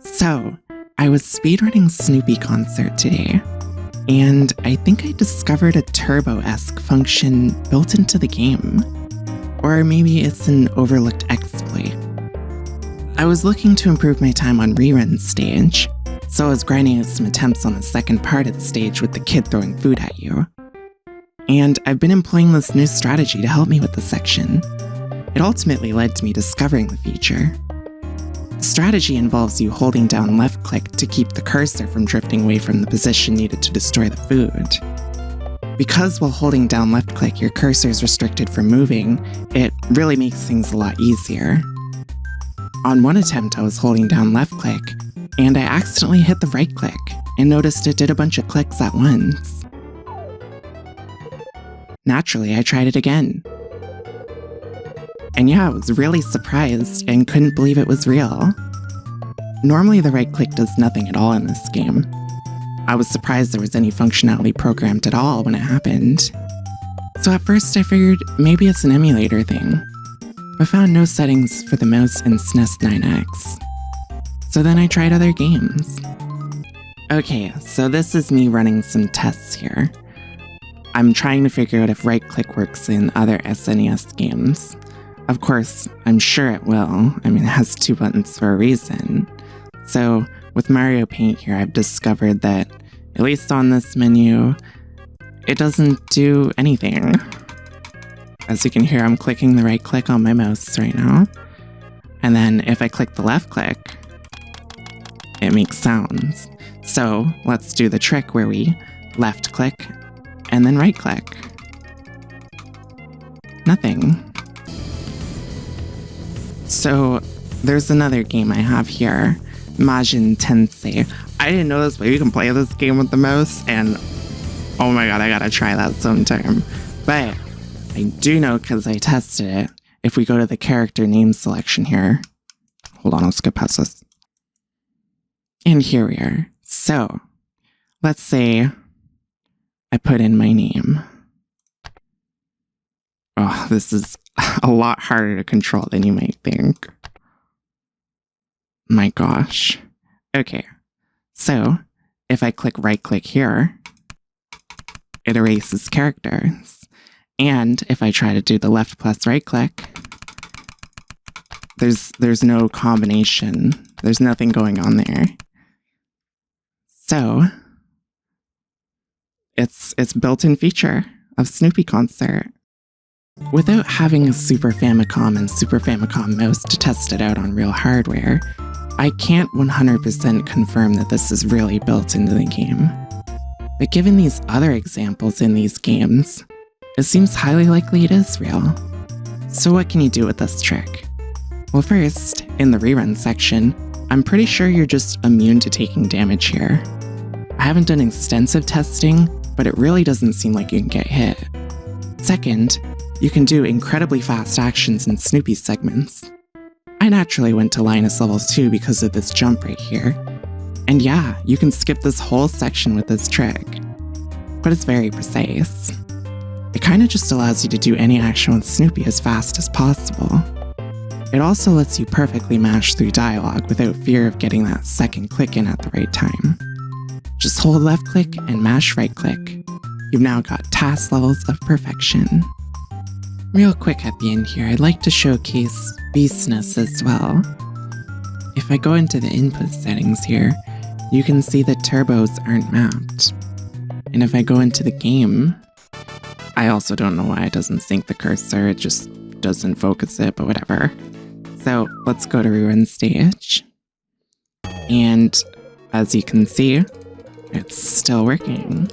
So, I was speedrunning Snoopy Concert today, and I think I discovered a turbo-esque function built into the game. Or maybe it's an overlooked exploit. I was looking to improve my time on rerun stage, so I was grinding out some attempts on the second part of the stage with the kid throwing food at you. And I've been employing this new strategy to help me with the section. It ultimately led to me discovering the feature. The strategy involves you holding down left click to keep the cursor from drifting away from the position needed to destroy the food. Because while holding down left click your cursor is restricted from moving, it really makes things a lot easier. On one attempt I was holding down left click, and I accidentally hit the right click, and noticed it did a bunch of clicks at once. Naturally, I tried it again. And yeah, I was really surprised and couldn't believe it was real. Normally the right click does nothing at all in this game. I was surprised there was any functionality programmed at all when it happened. So at first I figured maybe it's an emulator thing, but found no settings for the mouse in SNES 9X. So then I tried other games. Okay, so this is me running some tests here. I'm trying to figure out if right click works in other SNES games. Of course, I'm sure it will. I mean, it has two buttons for a reason. So with Mario Paint here, I've discovered that, at least on this menu, it doesn't do anything. As you can hear, I'm clicking the right click on my mouse right now. And then if I click the left click, it makes sounds. So let's do the trick where we left click and then right click. Nothing. So there's another game I have here, Majin Tensei. I didn't know this, but you can play this game with the mouse, and oh my god, I gotta try that sometime. But I do know, because I tested it, if we go to the character name selection here, hold on, I'll skip past this. And here we are. So let's say I put in my name. Oh, this is a lot harder to control than you might think. My gosh. Okay, so if I click right click here, it erases characters. And if I try to do the left plus right click, there's no combination. There's nothing going on there. So it's built-in feature of Snoopy Concert. Without having a Super Famicom and Super Famicom mouse to test it out on real hardware, I can't 100% confirm that this is really built into the game. But given these other examples in these games, it seems highly likely it is real. So what can you do with this trick? Well, first, in the rerun section, I'm pretty sure you're just immune to taking damage here. I haven't done extensive testing, but it really doesn't seem like you can get hit. Second, you can do incredibly fast actions in Snoopy segments. I naturally went to Linus level 2 because of this jump right here. And yeah, you can skip this whole section with this trick. But it's very precise. It kinda just allows you to do any action with Snoopy as fast as possible. It also lets you perfectly mash through dialogue without fear of getting that second click in at the right time. Just hold left click and mash right click. You've now got task levels of perfection. Real quick at the end here, I'd like to showcase beastness as well. If I go into the input settings here, you can see that turbos aren't mapped. And if I go into the game, I also don't know why it doesn't sync the cursor, it just doesn't focus it, but whatever. So let's go to rerun stage. And as you can see, it's still working.